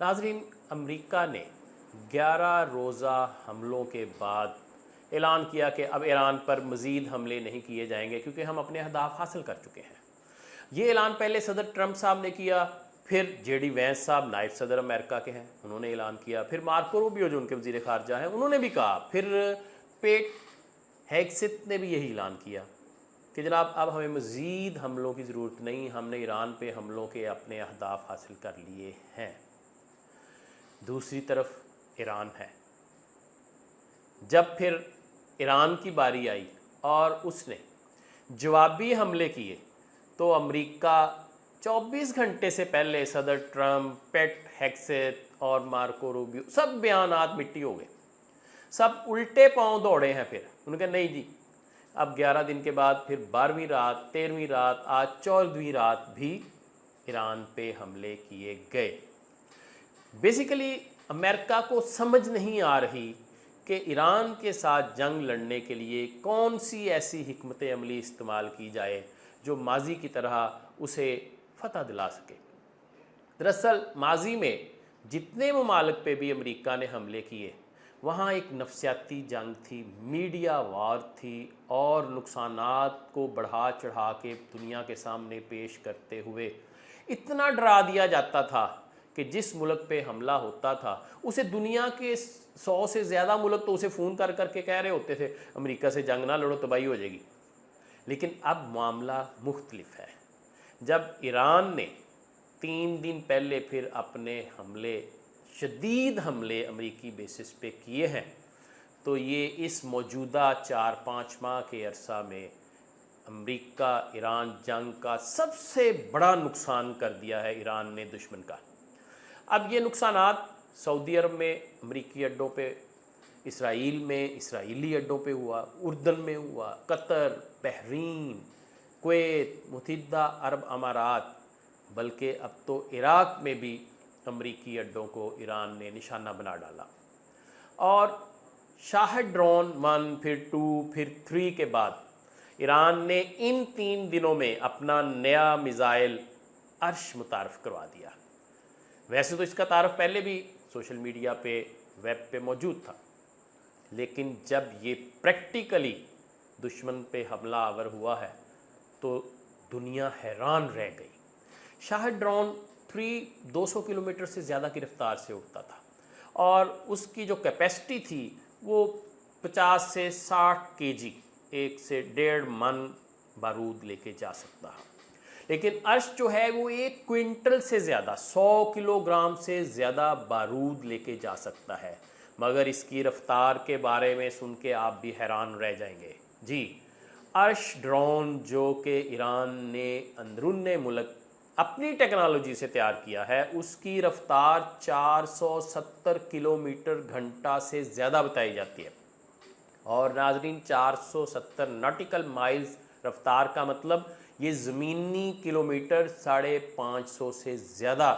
नाज़रीन, अमेरिका ने 11 रोज़ा हमलों के बाद ऐलान किया कि अब ईरान पर मज़ीद हमले नहीं किए जाएंगे क्योंकि हम अपने अहदाफ हासिल कर चुके हैं। ये ऐलान पहले सदर ट्रंप साहब ने किया, फिर जेडी वैंस साहब नायब सदर अमेरिका के हैं, उन्होंने ऐलान किया, फिर मार्को रूबियो जो उनके वज़ीर ख़ारजा हैं उन्होंने भी कहा, फिर पेट हेगसेथ ने भी यही ऐलान किया कि जनाब अब हमें मज़ीद हमलों की ज़रूरत नहीं, हमने ईरान पे हमलों के अपने अहदाफ हासिल कर लिए हैं। दूसरी तरफ ईरान है। जब फिर ईरान की बारी आई और उसने जवाबी हमले किए तो अमेरिका 24 घंटे से पहले सदर ट्रंप, पेट हेगसेथ और मार्को रूबियो सब बयानात मिट्टी हो गए, सब उल्टे पांव दौड़े हैं। फिर उन्होंने कहा नहीं जी, अब 11 दिन के बाद फिर 12वीं रात, 13वीं रात, आज 14वीं रात भी ईरान पे हमले किए गए। बेसिकली अमेरिका को समझ नहीं आ रही कि ईरान के साथ जंग लड़ने के लिए कौन सी ऐसी हिकमत अमली इस्तेमाल की जाए जो माजी की तरह उसे फतह दिला सके। दरअसल माजी में जितने ममालिक पे भी अमेरिका ने हमले किए वहाँ एक नफसियाती जंग थी, मीडिया वार थी और नुकसानात को बढ़ा चढ़ा के दुनिया के सामने पेश करते हुए इतना डरा दिया जाता था कि जिस मुल्क पे हमला होता था उसे दुनिया के 100 से ज़्यादा मुल्क तो उसे फ़ोन कर करके कह रहे होते थे अमेरिका से जंग ना लड़ो, तबाही हो जाएगी। लेकिन अब मामला मुख्तलिफ है। जब ईरान ने 3 दिन पहले फिर अपने हमले, शदीद हमले अमेरिकी बेसिस पे किए हैं, तो ये इस मौजूदा 4-5 माह के अरसा में अमेरिका ईरान जंग का सबसे बड़ा नुकसान कर दिया है ईरान ने दुश्मन का। अब ये नुकसानात सऊदी अरब में अमेरिकी अड्डों पे, इसराइल में इसराइली अड्डों पे हुआ, उर्दन में हुआ, कतर, बहरीन, कुवैत, मुत्तहिदा अरब अमारात, बल्कि अब तो इराक़ में भी अमेरिकी अड्डों को ईरान ने निशाना बना डाला। और शाहिद ड्रोन 1, फिर 2, फिर 3 के बाद ईरान ने इन 3 दिनों में अपना नया मिज़ाइल अर्श मुतारफ़ करवा दिया। वैसे तो इसका तारफ़ पहले भी सोशल मीडिया पे, वेब पे मौजूद था, लेकिन जब ये प्रैक्टिकली दुश्मन पे हमला आवर हुआ है तो दुनिया हैरान रह गई। शाहिद ड्रोन 3 200 किलोमीटर से ज़्यादा की रफ्तार से उड़ता था और उसकी जो कैपेसिटी थी वो 50 से 60 केजी, 1 से 1.5 मन बारूद लेके जा सकता है। लेकिन अर्श जो है वो 1 क्विंटल से ज़्यादा, 100 किलोग्राम से ज़्यादा बारूद लेके जा सकता है। मगर इसकी रफ्तार के बारे में सुन के आप भी हैरान रह जाएंगे। जी, अर्श ड्रोन जो कि ईरान ने अंदरून मुल्क अपनी टेक्नोलॉजी से तैयार किया है, उसकी रफ्तार 470 किलोमीटर घंटा से ज़्यादा बताई जाती है। और नाजरीन, 470 नॉटिकल माइल्स रफ्तार का मतलब ये ज़मीनी किलोमीटर 550 से ज़्यादा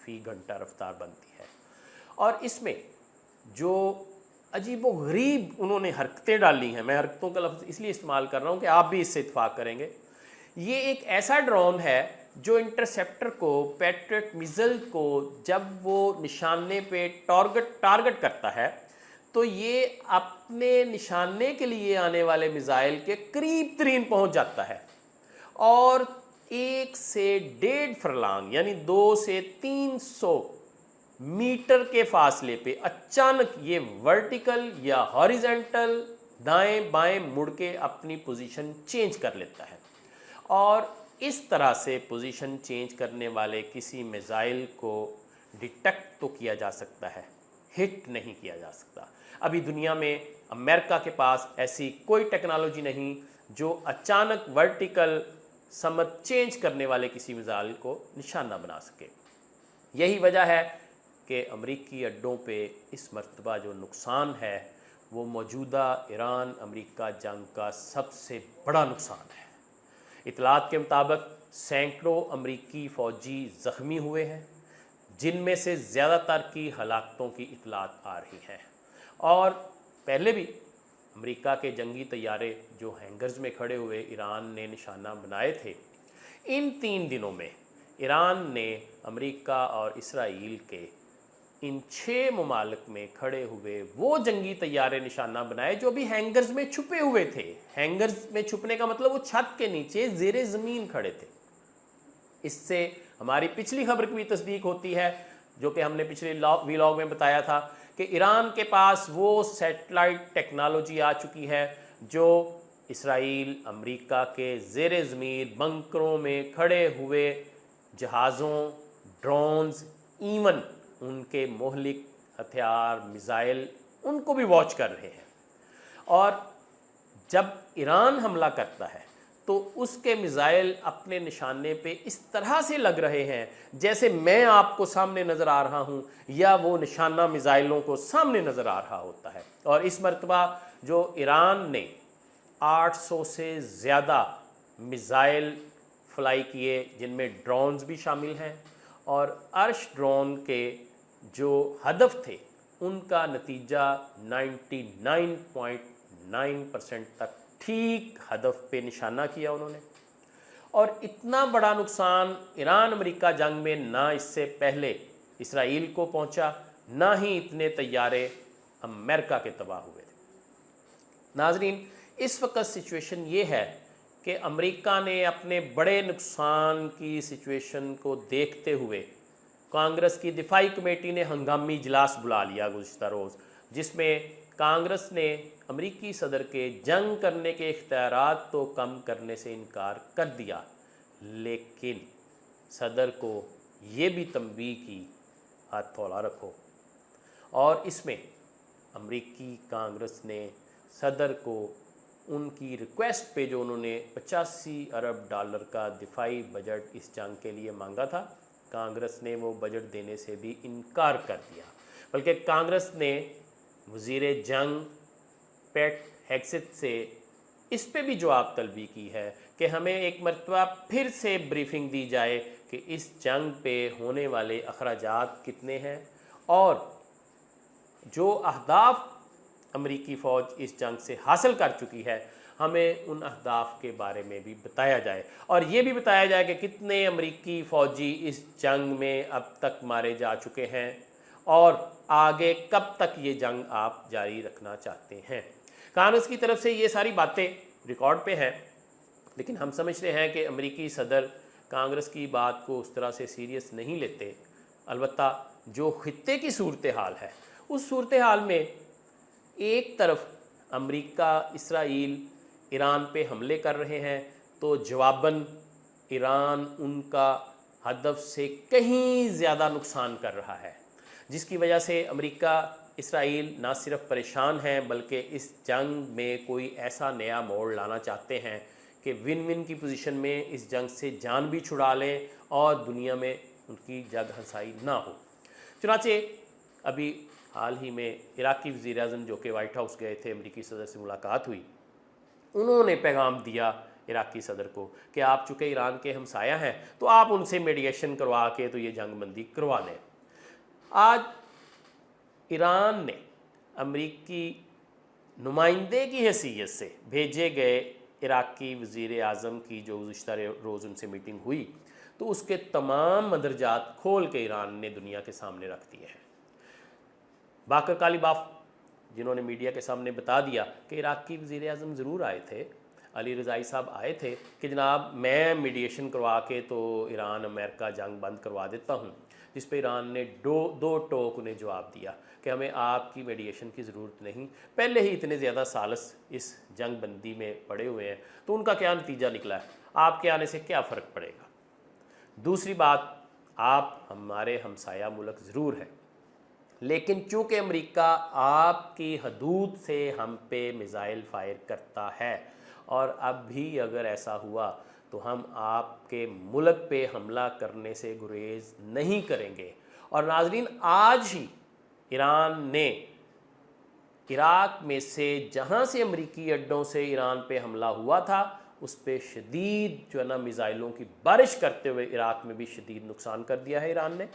फ़ी घंटा रफ्तार बनती है। और इसमें जो अजीबो गरीब उन्होंने हरकतें डाली हैं, मैं हरकतों का लफ्ज़ इसलिए इस्तेमाल कर रहा हूँ कि आप भी इससे इत्फाक करेंगे, ये एक ऐसा ड्रोन है जो इंटरसेप्टर को, पैट्रियट मिज़ाइल को जब वो निशाने पे टारगेट करता है तो ये अपने निशाने के लिए आने वाले मिज़ाइल के करीब तरीन पहुँच जाता है और 1 से 1.5 फरलांग यानी 2 से 300 मीटर के फासले पे अचानक ये वर्टिकल या हॉरिजेंटल दाएं बाएं मुड़ के अपनी पोजीशन चेंज कर लेता है। और इस तरह से पोजीशन चेंज करने वाले किसी मिसाइल को डिटेक्ट तो किया जा सकता है, हिट नहीं किया जा सकता। अभी दुनिया में अमेरिका के पास ऐसी कोई टेक्नोलॉजी नहीं जो अचानक वर्टिकल समत चेंज करने वाले किसी मिसाइल को निशाना बना सके। यही वजह है कि अमरीकी अड्डों पे इस मरतबा जो नुकसान है वो मौजूदा ईरान अमरीका जंग का सबसे बड़ा नुकसान है। इतलात के मुताबिक सैकड़ों अमरीकी फ़ौजी ज़ख्मी हुए हैं, जिनमें से ज़्यादातर की हलाकतों की इतलात आ रही हैं। और पहले भी अमेरिका के जंगी तैयारे जो हैंगर्स में खड़े हुए ईरान ने निशाना बनाए थे, इन 3 दिनों में ईरान ने अमेरिका और इसराइल के इन 6 ममालिक में खड़े हुए वो जंगी तैयारे निशाना बनाए जो भी हैंगर्स में छुपे हुए थे। हैंगर्स में छुपने का मतलब वो छत के नीचे ज़ेरे ज़मीन खड़े थे। इससे हमारी पिछली खबर की भी तस्दीक होती है जो कि हमने पिछले व्लॉग में बताया था कि ईरान के पास वो सैटेलाइट टेक्नोलॉजी आ चुकी है जो इसराइल अमेरिका के ज़ेरे ज़मीन बंकरों में खड़े हुए जहाज़ों, ड्रोन्स, इवन उनके मोहलिक हथियार, मिसाइल, उनको भी वॉच कर रहे हैं। और जब ईरान हमला करता है तो उसके मिसाइल अपने निशाने पे इस तरह से लग रहे हैं जैसे मैं आपको सामने नज़र आ रहा हूँ या वो निशाना मिसाइलों को सामने नज़र आ रहा होता है। और इस मरतबा जो ईरान ने 800 से ज़्यादा मिसाइल फ्लाई किए जिनमें ड्रोन्स भी शामिल हैं, और अर्श ड्रोन के जो हदफ थे उनका नतीजा 99.9% तक ठीक हदफ पे निशाना किया उन्होंने। और इतना बड़ा नुकसान ईरान अमेरिका जंग में ना इससे पहले इसराइल को पहुंचा, ना ही इतने तैयारे अमेरिका के तबाह हुए थे। नाजरीन, इस वक्त सिचुएशन ये है कि अमेरिका ने अपने बड़े नुकसान की सिचुएशन को देखते हुए कांग्रेस की दिफाई कमेटी ने हंगामी इजलास बुला लिया गुज़िश्ता रोज़, जिसमें कांग्रेस ने अमेरिकी सदर के जंग करने के इख्तियारात तो कम करने से इनकार कर दिया, लेकिन सदर को ये भी तंबीह की हाथ थोड़ा रखो। और इसमें अमेरिकी कांग्रेस ने सदर को उनकी रिक्वेस्ट पे जो उन्होंने 85 अरब डॉलर का दिफाई बजट इस जंग के लिए मांगा था, कांग्रेस ने वो बजट देने से भी इनकार कर दिया। बल्कि कांग्रेस ने वज़ीर जंग पेट हेग्सेथ से इस पे भी जवाब तलबी की है कि हमें एक मरतबा फिर से ब्रीफिंग दी जाए कि इस जंग पे होने वाले अखराजात कितने हैं और जो अहदाफ अमरीकी फ़ौज इस जंग से हासिल कर चुकी है हमें उन अहदाफ के बारे में भी बताया जाए, और ये भी बताया जाए कि कितने अमरीकी फ़ौजी इस जंग में अब तक मारे जा चुके हैं और आगे कब तक ये जंग आप जारी रखना चाहते हैं। कांग्रेस की तरफ से ये सारी बातें रिकॉर्ड पे हैं, लेकिन हम समझते हैं कि अमरीकी सदर कांग्रेस की बात को उस तरह से सीरियस नहीं लेते। अलबत्ता जो खित्ते की सूरत हाल है उस सूरत हाल में एक तरफ अमेरिका, इसराइल ईरान पे हमले कर रहे हैं तो जवाबन ईरान उनका हदफ से कहीं ज़्यादा नुकसान कर रहा है, जिसकी वजह से अमेरिका, इसराइल ना सिर्फ परेशान हैं बल्कि इस जंग में कोई ऐसा नया मोड़ लाना चाहते हैं कि विन विन की पोजीशन में इस जंग से जान भी छुड़ा लें और दुनिया में उनकी जग हंसाई ना हो। चुनाचे अभी हाल ही में इराकी वज़ीर-ए-आज़म जो कि वाइट हाउस गए थे, अमरीकी सदर से मुलाकात हुई, उन्होंने पैगाम दिया इराकी सदर को कि आप चूँकि ईरान के हमसाया हैं तो आप उनसे मीडिएशन करवा के तो ये जंग बंदी करवा लें। आज ईरान ने अमरीकी नुमाइंदे की हैसियत से भेजे गए इराकी वज़ीर-ए-आज़म की जो गुज़िश्ता रोज़ उनसे मीटिंग हुई तो उसके तमाम मंदरजात खोल के ईरान ने दुनिया के सामने रख दिए हैं। बाकर कालिबाफ जिन्होंने मीडिया के सामने बता दिया कि इराकी वज़ीर-ए-आज़म ज़रूर आए थे, अली रज़ाई साहब आए थे कि जनाब मैं मीडिएशन करवा के तो ईरान अमेरिका जंग बंद करवा देता हूँ, जिस पे ईरान ने दो टोक उन्हें जवाब दिया कि हमें आपकी मीडिएशन की ज़रूरत नहीं, पहले ही इतने ज़्यादा सालस इस जंग बंदी में पड़े हुए हैं तो उनका क्या नतीजा निकला है, आपके आने से क्या फ़र्क पड़ेगा। दूसरी बात, आप हमारे हमसाया मुल्क ज़रूर हैं, लेकिन चूँकि अमेरिका आपकी हदूद से हम पे मिसाइल फायर करता है और अब भी अगर ऐसा हुआ तो हम आपके मुल्क पे हमला करने से गुरेज नहीं करेंगे। और नाजरीन, आज ही ईरान ने इराक में से जहाँ से अमरीकी अड्डों से ईरान पे हमला हुआ था उस पे शदीद जो है ना मिसाइलों की बारिश करते हुए इराक में भी शदीद नुकसान कर दिया है ईरान ने।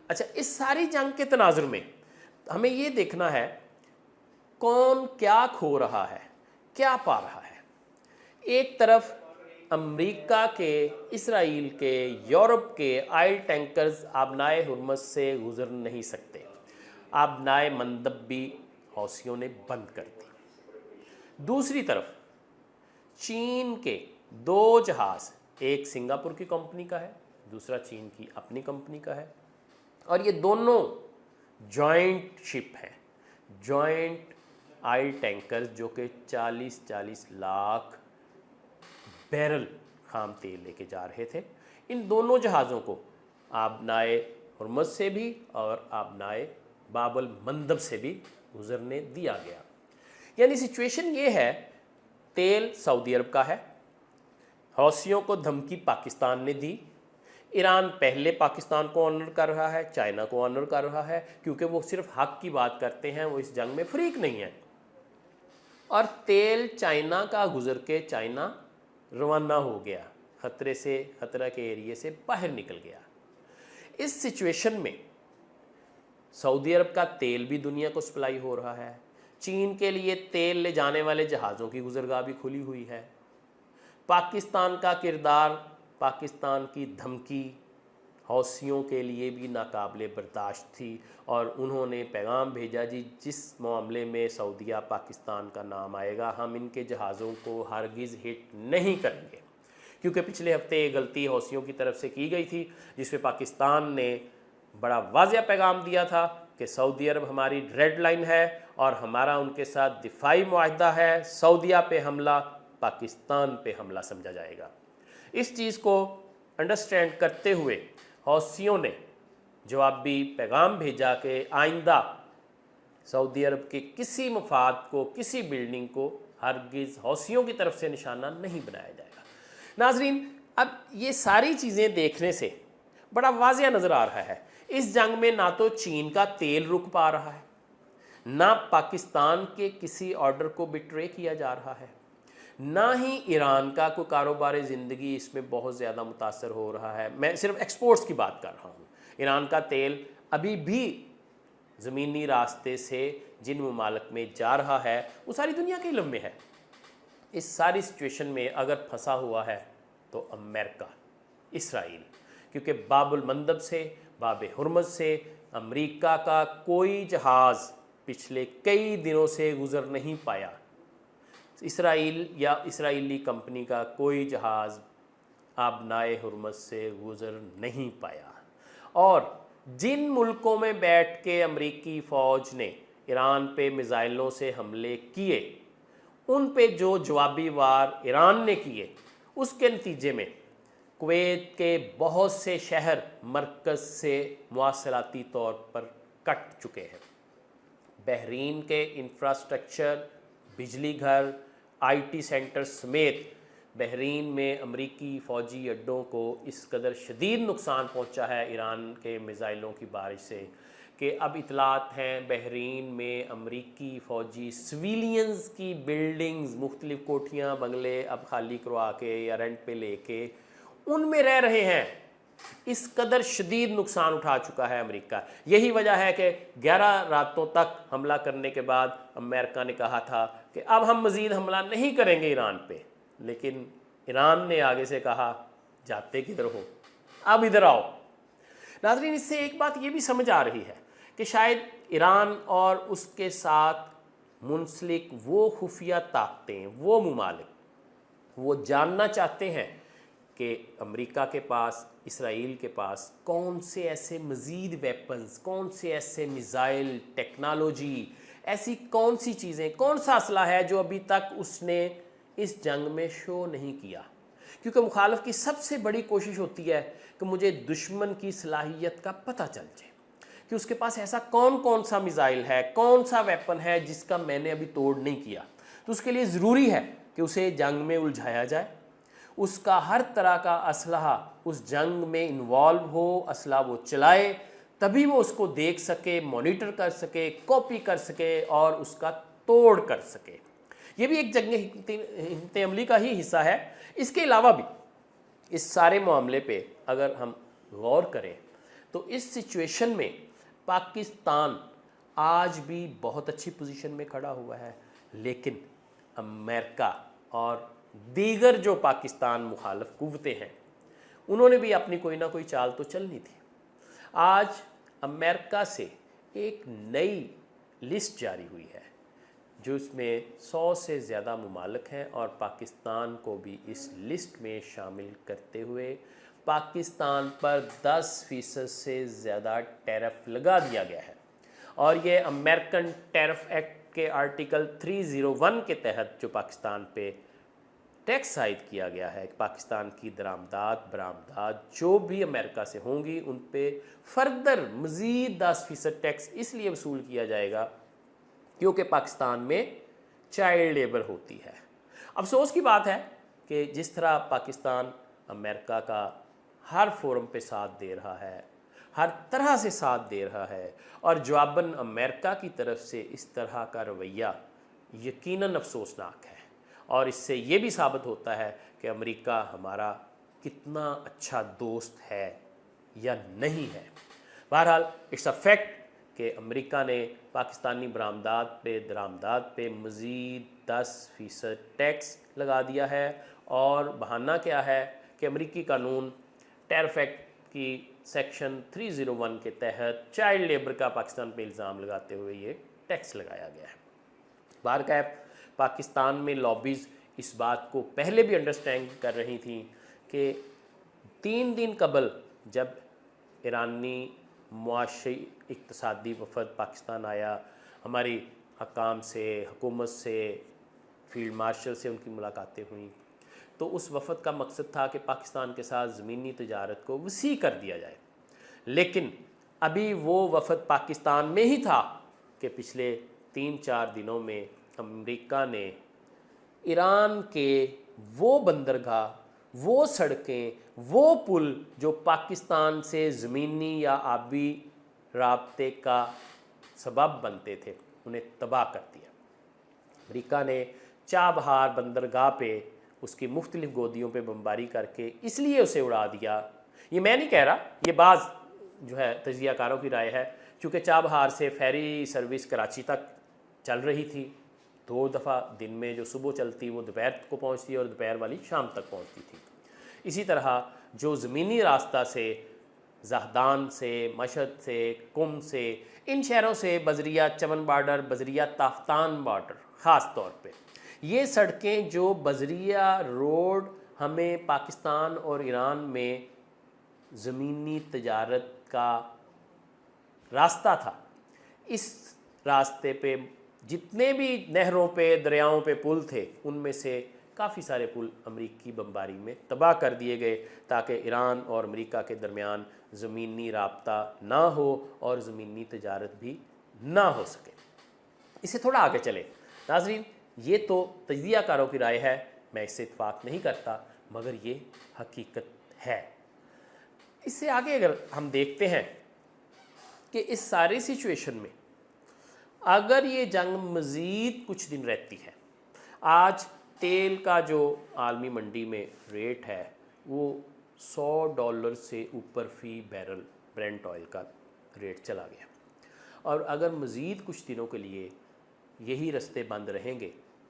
अच्छा, इस सारी जंग के तनाजुर में हमें ये देखना है कौन क्या खो रहा है, क्या पा रहा है। एक तरफ अमेरिका के, इसराइल के, यूरोप के ऑयल टैंकर्स आबनाए हुर्मुज़ से गुजर नहीं सकते। आबनाए मंदब भी हौसियों ने बंद कर दी। दूसरी तरफ चीन के 2 जहाज़, एक सिंगापुर की कंपनी का है, दूसरा चीन की अपनी कंपनी का है, और ये दोनों जॉइंट शिप हैं, जॉइंट ऑयल टैंकर्स, जो कि 40-40 लाख बैरल खाम तेल लेके जा रहे थे। इन दोनों जहाज़ों को आबनाए हुर्मुज़ से भी और आबनाए बाबल मंदब से भी गुजरने दिया गया। यानी सिचुएशन ये है, तेल सऊदी अरब का है, हौसियों को धमकी पाकिस्तान ने दी, ईरान पहले पाकिस्तान को ऑनर कर रहा है, चाइना को ऑनर कर रहा है, क्योंकि वो सिर्फ हक की बात करते हैं, वो इस जंग में फरीक नहीं है। और तेल चाइना का गुजर के चाइना रवाना हो गया, खतरा के एरिए से बाहर निकल गया। इस सिचुएशन में सऊदी अरब का तेल भी दुनिया को सप्लाई हो रहा है, चीन के लिए तेल ले जाने वाले जहाज़ों की गुजरगाह भी खुली हुई है, पाकिस्तान का किरदार, पाकिस्तान की धमकी हौसियों के लिए भी नाकाबिले बर्दाश्त थी, और उन्होंने पैगाम भेजा, जी जिस मामले में सऊदीया पाकिस्तान का नाम आएगा हम इनके जहाज़ों को हरगिज़ हिट नहीं करेंगे। क्योंकि पिछले हफ्ते ये गलती हौसियों की तरफ से की गई थी, जिसमें पाकिस्तान ने बड़ा वाज़िया पैगाम दिया था कि सऊदी अरब हमारी रेड लाइन है और हमारा उनके साथ दिफाई मुआहदा है, सऊदीया पे हमला पाकिस्तान पे हमला समझा जाएगा। इस चीज़ को अंडरस्टैंड करते हुए हौसियों ने जवाबी पैगाम भेजा कि आइंदा सऊदी अरब के किसी मफाद को, किसी बिल्डिंग को हरगिज़ हौसियों की तरफ से निशाना नहीं बनाया जाएगा। नाजरीन, अब ये सारी चीज़ें देखने से बड़ा वाज़िया नज़र आ रहा है, इस जंग में ना तो चीन का तेल रुक पा रहा है, ना पाकिस्तान के किसी ऑर्डर को बिट्रे किया जा रहा है, ना ही ईरान का कोई कारोबार ज़िंदगी इसमें बहुत ज़्यादा मुतासर हो रहा है। मैं सिर्फ एक्सपोर्ट्स की बात कर रहा हूँ। ईरान का तेल अभी भी ज़मीनी रास्ते से जिन ममालिक में जा रहा है वो सारी दुनिया के इल्म में है। इस सारी सिचुएशन में अगर फंसा हुआ है तो अमेरिका, इसराइल, क्योंकि बाबुल मंदब से, बाब हुर्मुज़ से अमेरिका का कोई जहाज़ पिछले कई दिनों से गुज़र नहीं पाया। इसराइल या इसराइली कंपनी का कोई जहाज़ आबनाए हुर्मुज़ से गुज़र नहीं पाया। और जिन मुल्कों में बैठ के अमेरिकी फ़ौज ने ईरान पे मिज़ाइलों से हमले किए, उन पे जो जवाबी वार ईरान ने किए, उसके नतीजे में कुवैत के बहुत से शहर मरकज़ से मुआसलाती तौर पर कट चुके हैं। बहरीन के इंफ्रास्ट्रक्चर, बिजली घर, आईटी सेंटर समेत बहरीन में अमरीकी फ़ौजी अड्डों को इस कदर शदीद नुकसान पहुंचा है ईरान के मिज़ाइलों की बारिश से कि अब इतलात हैं बहरीन में अमरीकी फ़ौजी सिविलियंस की बिल्डिंग्स, मुख्तलिफ़ कोठियाँ बंगले अब खाली करवा के या रेंट पे लेके उनमें रह रहे हैं। इस कदर शदीद नुकसान उठा चुका है अमेरिका। यही वजह है कि 11 रातों तक हमला करने के बाद अमेरिका ने कहा था कि अब हम मज़ीद हमला नहीं करेंगे ईरान पे, लेकिन ईरान ने आगे से कहा जाते किधर हो, अब इधर आओ। नाज़रीन, इससे एक बात ये भी समझ आ रही है कि शायद ईरान और उसके साथ मुंसलिक वो खुफिया ताकतें, वो ममालिक, वो जानना चाहते हैं कि अमेरिका के पास, इसराइल के पास कौन से ऐसे मज़ीद वेपन्स, कौन से ऐसे मिज़ाइल, टेक्नोलॉजी, ऐसी कौन सी चीज़ें, कौन सा असला है जो अभी तक उसने इस जंग में शो नहीं किया। क्योंकि मुखालिफ की सबसे बड़ी कोशिश होती है कि मुझे दुश्मन की सलाहियत का पता चल जाए कि उसके पास ऐसा कौन कौन सा मिज़ाइल है, कौन सा वेपन है जिसका मैंने अभी तोड़ नहीं किया। तो उसके लिए ज़रूरी है कि उसे जंग में उलझाया जाए, उसका हर तरह का असलहा उस जंग में इन्वॉल्व हो, असला वो चलाए, तभी वो उसको देख सके, मॉनिटर कर सके, कॉपी कर सके और उसका तोड़ कर सके। ये भी एक जंग हिकमत अमली का ही हिस्सा है। इसके अलावा भी इस सारे मामले पे अगर हम गौर करें तो इस सिचुएशन में पाकिस्तान आज भी बहुत अच्छी पोजीशन में खड़ा हुआ है, लेकिन अमेरिका और दीगर जो पाकिस्तान मुखालिफ कुव्वतें हैं उन्होंने भी अपनी कोई ना कोई चाल तो चलनी थी। आज अमेरिका से ایک نئی لسٹ جاری ہوئی ہے جو اس میں 100 سے زیادہ ممالک ہیں اور پاکستان کو بھی اس لسٹ میں شامل کرتے ہوئے پاکستان پر 10% سے زیادہ ٹیرف لگا دیا گیا ہے، اور یہ امریکن ٹیرف ایکٹ کے آرٹیکل 301 کے تحت جو پاکستان پہ ٹیکس عائد کیا گیا ہے کہ پاکستان کی درآمدات برآمدات جو بھی امریکہ سے ہوں گی ان پہ فردر مزید 10% ٹیکس اس لیے وصول کیا جائے گا کیونکہ پاکستان میں چائلڈ لیبر ہوتی ہے۔ افسوس کی بات ہے کہ جس طرح پاکستان امریکہ کا ہر فورم پہ ساتھ دے رہا ہے، ہر طرح سے ساتھ دے رہا ہے، اور جواباً امریکہ کی طرف سے اس طرح کا رویہ یقیناً افسوسناک ہے، اور اس سے یہ بھی ثابت ہوتا ہے کہ امریکہ ہمارا کتنا اچھا دوست ہے یا نہیں ہے۔ بہرحال اٹس اے فیکٹ کہ امریکہ نے پاکستانی برآمدات پہ درآمدات پہ مزید 10% ٹیکس لگا دیا ہے، اور بہانہ کیا ہے کہ امریکی قانون ٹیرف ایکٹ کی سیکشن 301 کے تحت چائلڈ لیبر کا پاکستان پہ الزام لگاتے ہوئے یہ ٹیکس لگایا گیا ہے۔ بہرکیف پاکستان میں لابیز اس بات کو پہلے بھی انڈرسٹینڈ کر رہی تھیں کہ 3 دن قبل جب ایرانی معاشی اقتصادی وفد پاکستان آیا، ہماری حکام سے، حکومت سے، فیلڈ مارشل سے ان کی ملاقاتیں ہوئیں، تو اس وفد کا مقصد تھا کہ پاکستان کے ساتھ زمینی تجارت کو وسیع کر دیا جائے، لیکن ابھی وہ وفد پاکستان میں ہی تھا کہ پچھلے 3-4 دنوں میں امریکہ نے ایران کے وہ بندرگاہ، وہ سڑکیں، وہ پل جو پاکستان سے زمینی یا آبی رابطے کا سبب بنتے تھے انہیں تباہ کر دیا۔ امریکہ نے چابہار بندرگاہ پہ اس کی مختلف گودیوں پہ بمباری کر کے اس لیے اسے اڑا دیا، یہ میں نہیں کہہ رہا، یہ بعض جو ہے تجزیہ کاروں کی رائے ہے، چونکہ چابہار سے فیری سروس کراچی تک چل رہی تھی، 2 دفعہ دن میں جو صبح چلتی وہ دوپہر کو پہنچتی اور دوپہر والی شام تک پہنچتی تھی۔ اسی طرح جو زمینی راستہ سے زاہدان سے، مشہد سے، کم سے، ان شہروں سے بذریعہ چمن بارڈر، بذریعہ تافتان بارڈر، خاص طور پہ یہ سڑکیں جو بذریعہ روڈ ہمیں پاکستان اور ایران میں زمینی تجارت کا راستہ تھا، اس راستے پہ جتنے بھی نہروں پہ دریاؤں پہ پل تھے ان میں سے کافی سارے پل امریکی بمباری میں تباہ کر دیے گئے تاکہ ایران اور امریکہ کے درمیان زمینی رابطہ نہ ہو اور زمینی تجارت بھی نہ ہو سکے۔ اسے تھوڑا آگے چلے ناظرین، یہ تو تجزیہ کاروں کی رائے ہے، میں اس سے اتفاق نہیں کرتا، مگر یہ حقیقت ہے۔ اس سے آگے اگر ہم دیکھتے ہیں کہ اس ساری سچویشن میں اگر یہ جنگ مزید کچھ دن رہتی ہے، آج تیل کا جو عالمی منڈی میں ریٹ ہے وہ $100 سے اوپر فی بیرل برنٹ آئل کا ریٹ چلا گیا، اور اگر مزید کچھ دنوں کے لیے یہی رستے بند رہیں گے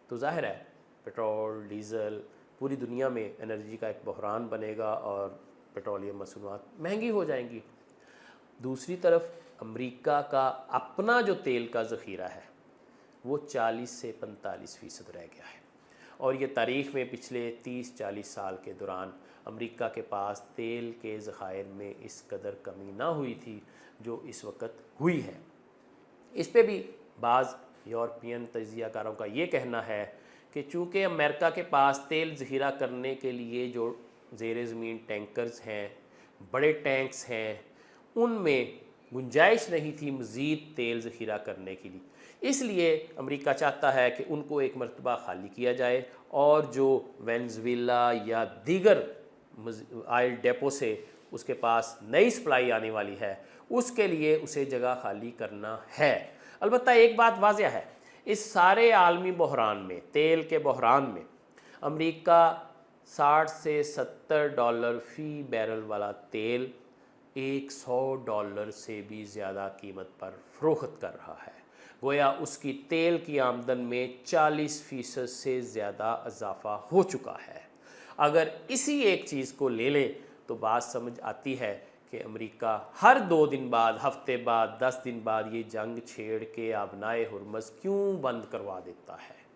تو ظاہر ہے پٹرول، ڈیزل، پوری دنیا میں انرجی کا ایک بحران بنے گا اور پیٹرولیم مصنوعات مہنگی ہو جائیں گی۔ دوسری طرف امریکہ کا اپنا جو تیل کا ذخیرہ ہے وہ 40 سے 45% رہ گیا ہے، اور یہ تاریخ میں پچھلے 30-40 سال کے دوران امریکہ کے پاس تیل کے ذخائر میں اس قدر کمی نہ ہوئی تھی جو اس وقت ہوئی ہے۔ اس پہ بھی بعض یورپین تجزیہ کاروں کا یہ کہنا ہے کہ چونکہ امریکہ کے پاس تیل ذخیرہ کرنے کے لیے جو زیر زمین ٹینکرز ہیں، بڑے ٹینکس ہیں، ان میں گنجائش نہیں تھی مزید تیل ذخیرہ کرنے کے لیے، اس لیے امریکہ چاہتا ہے کہ ان کو ایک مرتبہ خالی کیا جائے اور جو وینزویلا یا دیگر آئل ڈیپو سے اس کے پاس نئی سپلائی آنے والی ہے اس کے لیے اسے جگہ خالی کرنا ہے۔ البتہ ایک بات واضح ہے، اس سارے عالمی بحران میں، تیل کے بحران میں، امریکہ $60 سے $70 فی بیرل والا تیل $100 سے بھی زیادہ قیمت پر فروخت کر رہا ہے، گویا اس کی تیل کی آمدن میں 40% سے زیادہ اضافہ ہو چکا ہے۔ اگر اسی ایک چیز کو لے لیں تو بات سمجھ آتی ہے کہ امریکہ ہر 2 دن بعد، ہفتے بعد، 10 دن بعد یہ جنگ چھیڑ کے آبنائے ہرمز کیوں بند کروا دیتا ہے؟